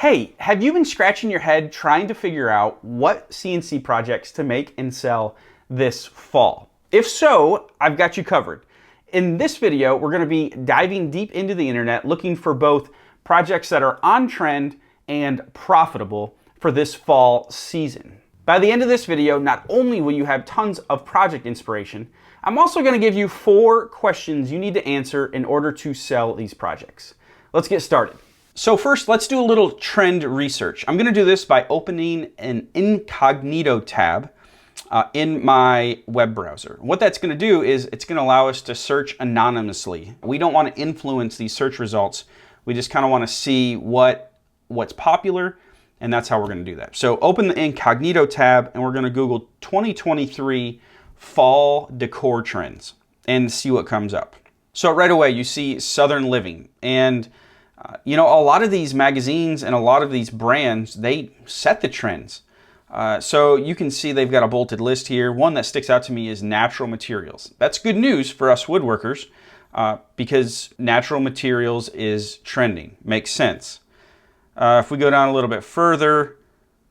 Hey, have you been scratching your head trying to figure out what CNC projects to make and sell this fall? If so, I've got you covered. In this video, we're going to be diving deep into the internet looking for both projects that are on trend and profitable for this fall season. By the end of this video, not only will you have tons of project inspiration, I'm also going to give you 4 questions you need to answer in order to sell these projects. Let's get started. So first, let's do a little trend research. I'm going to do this by opening an incognito tab in my web browser. What that's going to do is it's going to allow us to search anonymously. We don't want to influence these search results. We just kind of want to see what's popular, and that's how we're going to do that. So open the incognito tab, and we're going to Google 2023 fall decor trends and see what comes up. So right away, you see Southern Living, and a lot of these magazines and a lot of these brands, they set the trends. So you can see they've got a bolted list here. One that sticks out to me is natural materials. That's good news for us woodworkers because natural materials is trending. Makes sense. If we go down a little bit further,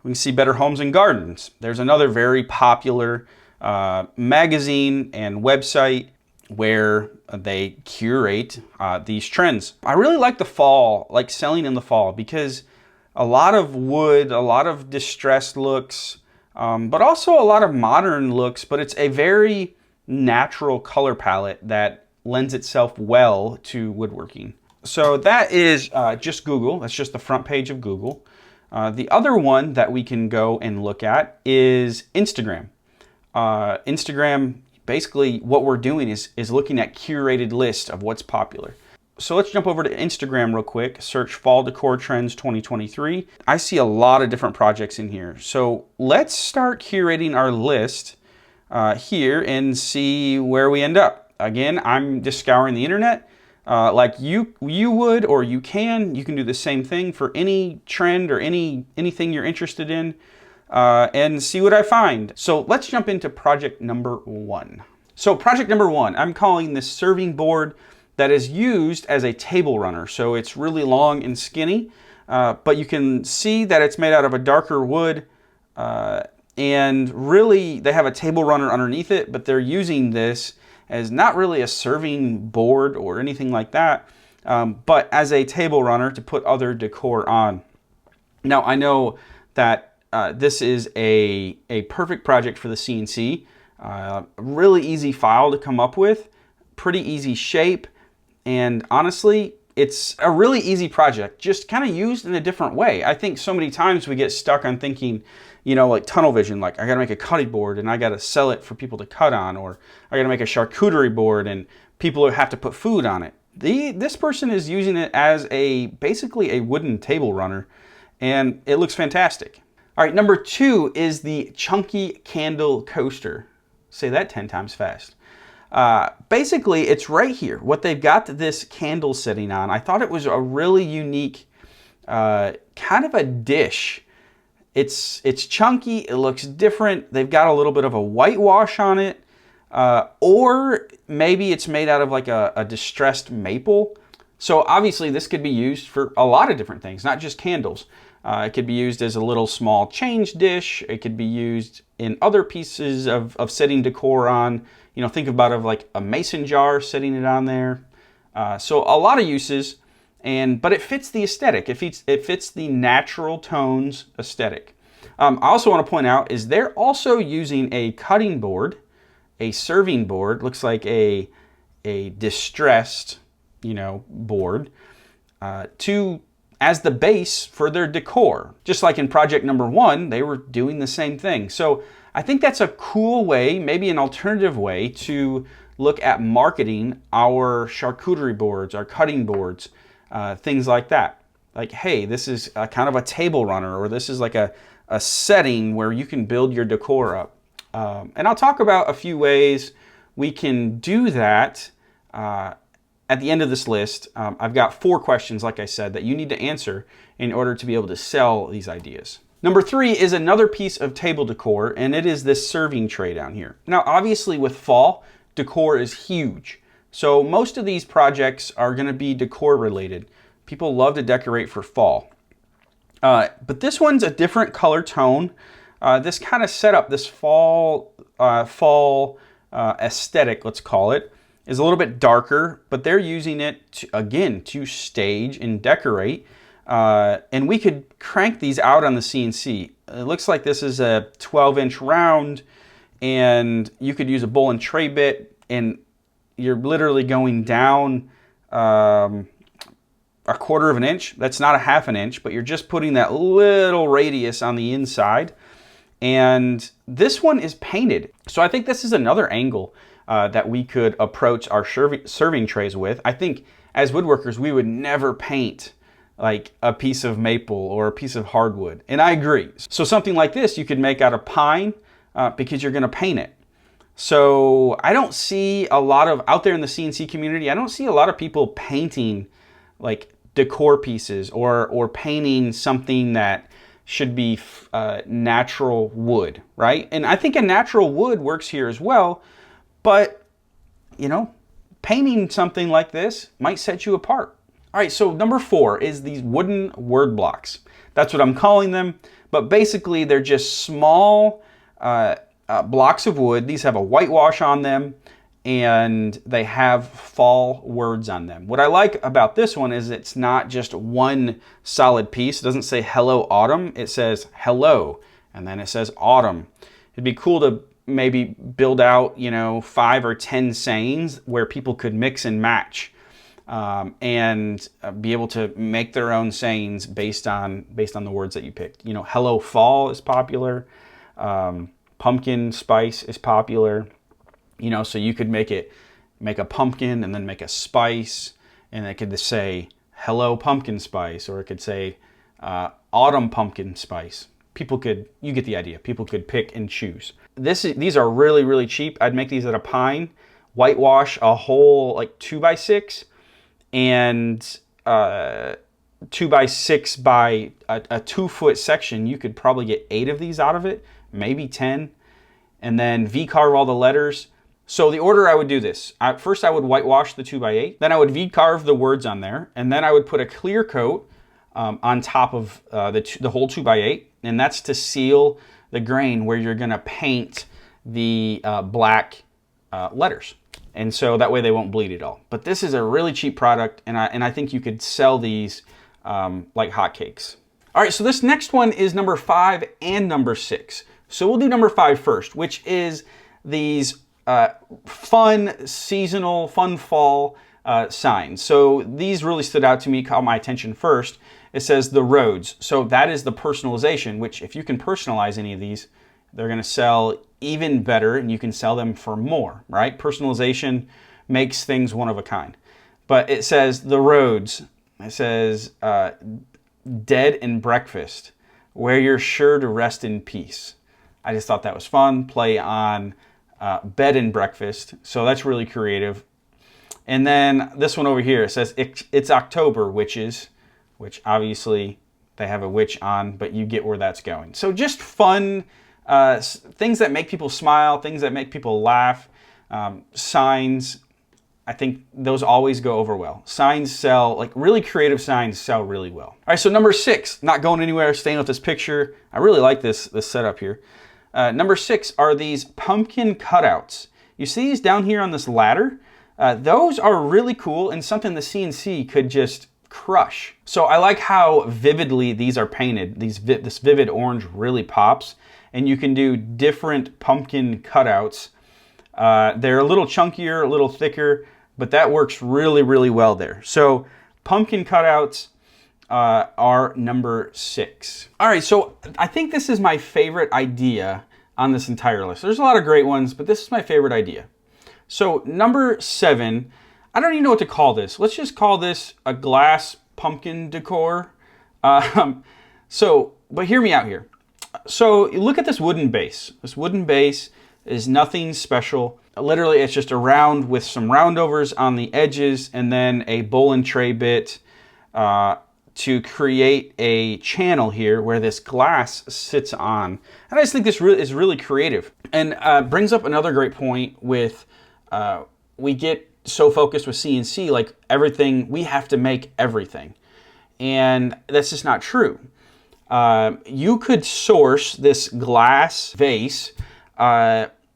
we can see Better Homes and Gardens. There's another very popular magazine and website where they curate these trends. I really like the fall, like selling in the fall, because a lot of wood, a lot of distressed looks, but also a lot of modern looks, but it's a very natural color palette that lends itself well to woodworking. So that is just Google. That's just the front page of Google. The other one that we can go and look at is Instagram. Instagram, basically what we're doing is looking at curated lists of what's popular. So let's jump over to Instagram real quick, search Fall Decor Trends 2023. I see a lot of different projects in here. So let's start curating our list here and see where we end up. Again, I'm just scouring the internet like you would, or you can do the same thing for any trend or anything you're interested in. And see what I find. So let's jump into project number 1. So project number 1, I'm calling this serving board that is used as a table runner. So it's really long and skinny, but you can see that it's made out of a darker wood, and really they have a table runner underneath it, but they're using this as not really a serving board or anything like that, but as a table runner to put other decor on. Now I know that this is a perfect project for the CNC. Really easy file to come up with, pretty easy shape, and honestly, it's a really easy project, just kind of used in a different way. I think so many times we get stuck on thinking, like tunnel vision, like I gotta make a cutting board and I gotta sell it for people to cut on, or I gotta make a charcuterie board and people have to put food on it. This person is using it as basically a wooden table runner, and it looks fantastic. All right, number 2 is the chunky candle coaster. Say that 10 times fast. Basically, it's right here. What they've got this candle sitting on, I thought it was a really unique kind of a dish. It's chunky, it looks different. They've got a little bit of a whitewash on it, or maybe it's made out of like a distressed maple. So obviously this could be used for a lot of different things, not just candles. It could be used as a little small change dish. It could be used in other pieces of setting decor on. Think about it like a mason jar, setting it on there. So a lot of uses, but it fits the aesthetic. It fits the natural tones aesthetic. I also want to point out is they're also using a cutting board, a serving board. Looks like a distressed, board as the base for their decor. Just like in project number 1, they were doing the same thing. So I think that's a cool way, maybe an alternative way to look at marketing our charcuterie boards, our cutting boards, things like that. Like, hey, this is kind of a table runner, or this is like a setting where you can build your decor up. And I'll talk about a few ways we can do that at the end of this list. I've got 4 questions, like I said, that you need to answer in order to be able to sell these ideas. Number 3 is another piece of table decor, and it is this serving tray down here. Now, obviously with fall, decor is huge. So most of these projects are going to be decor related. People love to decorate for fall. But this one's a different color tone. This kind of setup, this fall aesthetic, let's call it, is a little bit darker, but they're using it to, again, to stage and decorate. And we could crank these out on the CNC. It looks like this is a 12-inch round, and you could use a bowl and tray bit, and you're literally going down a 1/4 of an inch. That's not a 1/2 inch, but you're just putting that little radius on the inside. And this one is painted. So I think this is another angle that we could approach our serving trays with. I think as woodworkers, we would never paint like a piece of maple or a piece of hardwood. And I agree. So something like this you could make out of pine because you're going to paint it. So I don't see a lot of, out there in the CNC community, I don't see a lot of people painting like decor pieces or painting something that should be natural wood, right? And I think a natural wood works here as well, but you know, painting something like this might set you apart. All right, so number 4 is these wooden word blocks. That's what I'm calling them, but basically they're just small blocks of wood. These have a whitewash on them, and they have fall words on them. What I like about this one is it's not just one solid piece. It doesn't say hello autumn. It says hello, and then it says autumn. It'd be cool to maybe build out, you know, 5 or 10 sayings where people could mix and match and be able to make their own sayings based on the words that you picked. You know, hello fall is popular. Pumpkin spice is popular. You know, so you could make a pumpkin and then make a spice, and it could say hello pumpkin spice, or it could say autumn pumpkin spice. You get the idea. People could pick and choose. These are really, really cheap. I'd make these out of pine, whitewash a whole like 2x6, and 2x6 by a 2-foot section. You could probably get 8 of these out of it, maybe 10, and then V-carve all the letters. So the order I would do this, first I would whitewash the 2x8, then I would V-carve the words on there, and then I would put a clear coat on top of the whole 2x8, and that's to seal the grain where you're gonna paint the black letters. And so that way they won't bleed at all. But this is a really cheap product, and I think you could sell these like hotcakes. All right, so this next one is number 5 and number 6. So we'll do number 5 first, which is these fun seasonal, fun fall signs. So these really stood out to me, caught my attention first. It says the roads. So that is the personalization, which if you can personalize any of these, they're gonna sell even better, and you can sell them for more, right? Personalization makes things one of a kind. But it says the roads. It says dead and breakfast, where you're sure to rest in peace. I just thought that was fun. Play on bed and breakfast. So that's really creative. And then this one over here, it says it's October, witches, which obviously they have a witch on, but you get where that's going. So just fun things that make people smile, things that make people laugh, signs. I think those always go over well. Signs sell, like really creative signs sell really well. All right, so number 6, not going anywhere, staying with this picture. I really like this setup here. Number 6 are these pumpkin cutouts. You see these down here on this ladder? Those are really cool and something the CNC could just crush. So I like how vividly these are painted. This vivid orange really pops, and you can do different pumpkin cutouts. They're a little chunkier, a little thicker, but that works really, really well there. So pumpkin cutouts are number 6. All right, so I think this is my favorite idea on this entire list. There's a lot of great ones, but this is my favorite idea. So number 7, I don't even know what to call this. Let's just call this a glass pumpkin decor. But hear me out here. So you look at this wooden base. This wooden base is nothing special. Literally, it's just a round with some roundovers on the edges and then a bowl and tray bit to create a channel here where this glass sits on. And I just think this is really creative, and brings up another great point with we get so focused with CNC, like everything, we have to make everything. And that's just not true. You could source this glass vase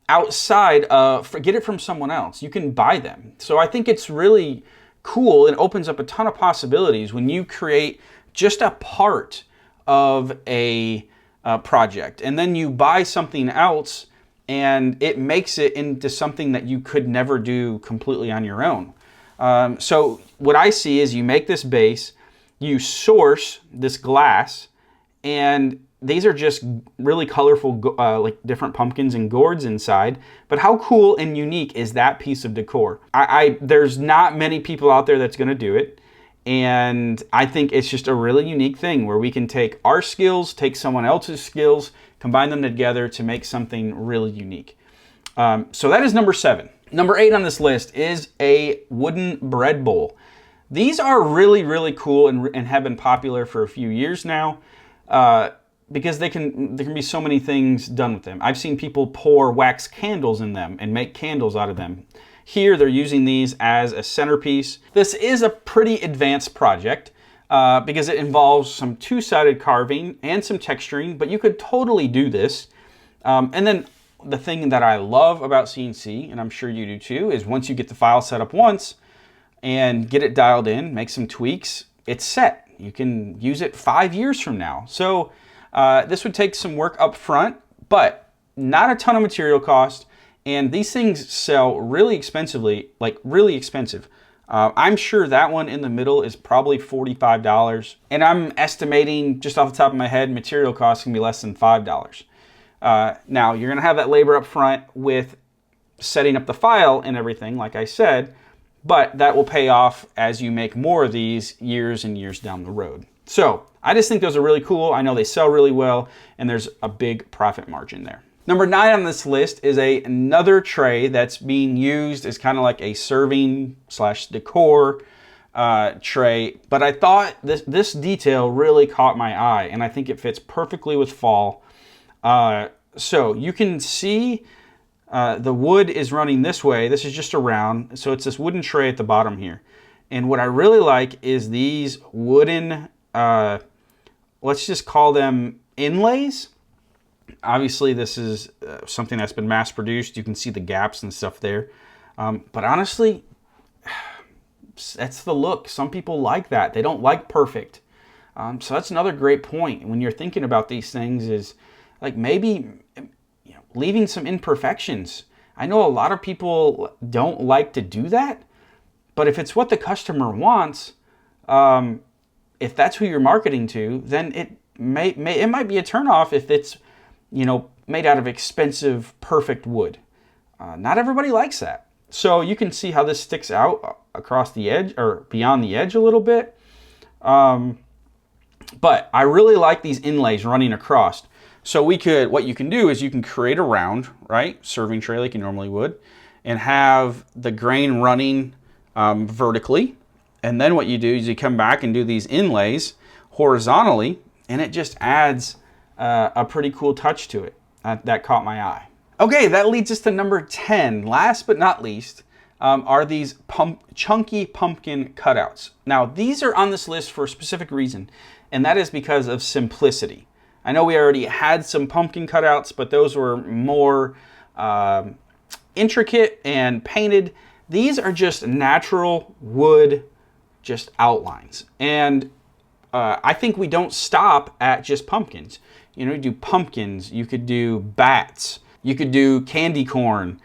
outside of, get it from someone else. You can buy them. So I think it's really cool and opens up a ton of possibilities when you create just a part of a project and then you buy something else and it makes it into something that you could never do completely on your own. So what I see is you make this base, you source this glass, and these are just really colorful, like different pumpkins and gourds inside. But how cool and unique is that piece of decor? There's not many people out there that's going to do it. And I think it's just a really unique thing where we can take our skills, take someone else's skills, combine them together to make something really unique. So that is number 7. Number 8 on this list is a wooden bread bowl. These are really, really cool and have been popular for a few years now. Because there can be so many things done with them. I've seen people pour wax candles in them and make candles out of them. Here they're using these as a centerpiece. This is a pretty advanced project because it involves some two-sided carving and some texturing, but you could totally do this. And then the thing that I love about CNC, and I'm sure you do too, is once you get the file set up once and get it dialed in, make some tweaks, it's set. You can use it 5 years from now. So this would take some work up front, but not a ton of material cost. And these things sell really expensively, like really expensive. I'm sure that one in the middle is probably $45. And I'm estimating, just off the top of my head, material costs can be less than $5. Now, you're going to have that labor up front with setting up the file and everything, like I said. But that will pay off as you make more of these years and years down the road. So I just think those are really cool. I know they sell really well, and there's a big profit margin there. Number 9 on this list is another tray that's being used as kind of like a serving / decor tray. But I thought this detail really caught my eye, and I think it fits perfectly with fall. So you can see the wood is running this way. This is just a round. So it's this wooden tray at the bottom here. And what I really like is these wooden, let's just call them inlays. Obviously, this is something that's been mass produced. You can see the gaps and stuff there. But honestly, that's the look. Some people like that. They don't like perfect. So that's another great point when you're thinking about these things is like maybe leaving some imperfections. I know a lot of people don't like to do that, but if it's what the customer wants, if that's who you're marketing to, then it might be a turnoff if it's made out of expensive, perfect wood. Not everybody likes that. So you can see how this sticks out across the edge or beyond the edge a little bit. But I really like these inlays running across. So what you can do is you can create a round, right, serving tray like you normally would, and have the grain running vertically. And then what you do is you come back and do these inlays horizontally, and it just adds a pretty cool touch to it. That caught my eye. Okay, that leads us to number 10. Last but not least are these chunky pumpkin cutouts. Now, these are on this list for a specific reason, and that is because of simplicity. I know we already had some pumpkin cutouts, but those were more intricate and painted. These are just natural wood, just outlines. And I think we don't stop at just pumpkins. You do pumpkins, you could do bats, you could do candy corn.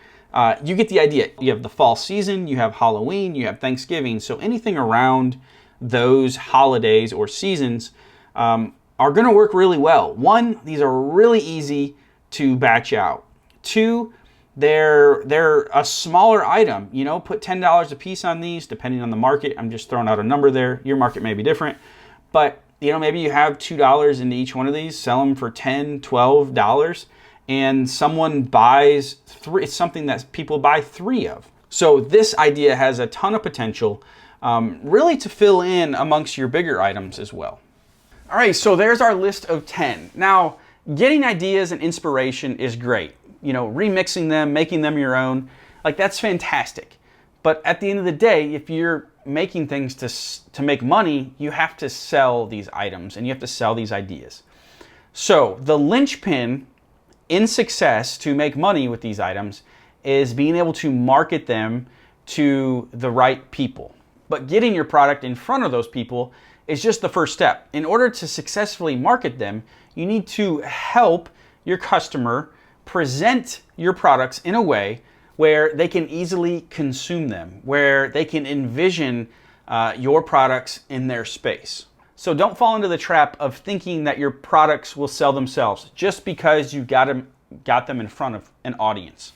You get the idea. You have the fall season, you have Halloween, you have Thanksgiving. So anything around those holidays or seasons are going to work really well. 1, these are really easy to batch out. 2, they're a smaller item. Put $10 a piece on these, depending on the market. I'm just throwing out a number there. Your market may be different. But, maybe you have $2 into each one of these, sell them for $10, $12, and someone buys 3. It's something that people buy 3 of. So this idea has a ton of potential, really to fill in amongst your bigger items as well. All right, so there's our list of 10. Now, getting ideas and inspiration is great. Remixing them, making them your own, like that's fantastic. But at the end of the day, if you're making things to make money, you have to sell these items and you have to sell these ideas. So the linchpin in success to make money with these items is being able to market them to the right people. But getting your product in front of those people is just the first step. In order to successfully market them, you need to help your customer present your products in a way where they can easily consume them, where they can envision your products in their space. So don't fall into the trap of thinking that your products will sell themselves just because you got them in front of an audience.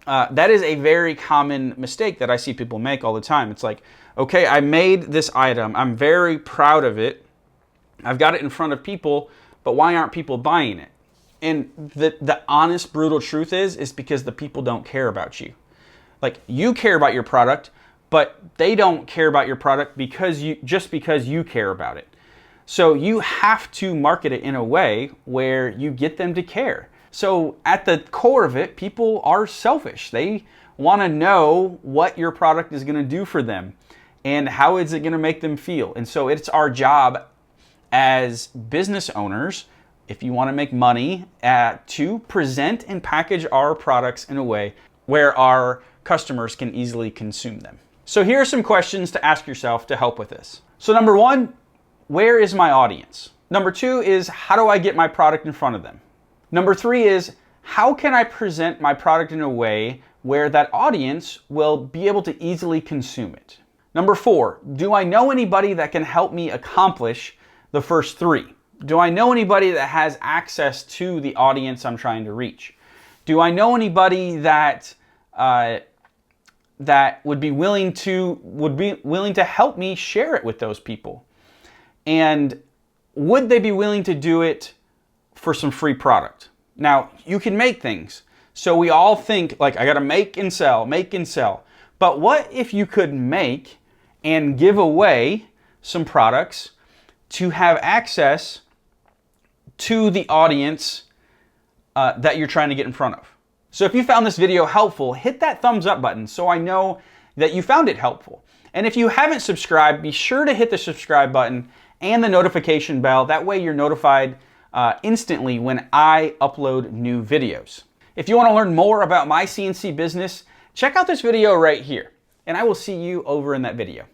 That is a very common mistake that I see people make all the time. It's like, okay, I made this item. I'm very proud of it. I've got it in front of people, but why aren't people buying it? And the honest, brutal truth is because the people don't care about you. Like, you care about your product, but they don't care about your product because you care about it. So you have to market it in a way where you get them to care. So at the core of it, people are selfish. They want to know what your product is going to do for them and how is it going to make them feel. And so it's our job as business owners, if you want to make money, to present and package our products in a way where our customers can easily consume them. So here are some questions to ask yourself to help with this. So number one, where is my audience? Number two is, how do I get my product in front of them? Number three is, how can I present my product in a way where that audience will be able to easily consume it? Number four, do I know anybody that can help me accomplish the first three? Do I know anybody that has access to the audience I'm trying to reach? Do I know anybody that would be willing to help me share it with those people? And would they be willing to do it for some free product? Now, you can make things. So we all think, like, I got to make and sell, make and sell. But what if you could make and give away some products to have access to the audience that you're trying to get in front of? So if you found this video helpful, hit that thumbs up button so I know that you found it helpful. And if you haven't subscribed, be sure to hit the subscribe button and the notification bell. That way you're notified instantly when I upload new videos. If you want to learn more about my CNC business, check out this video right here, and I will see you over in that video.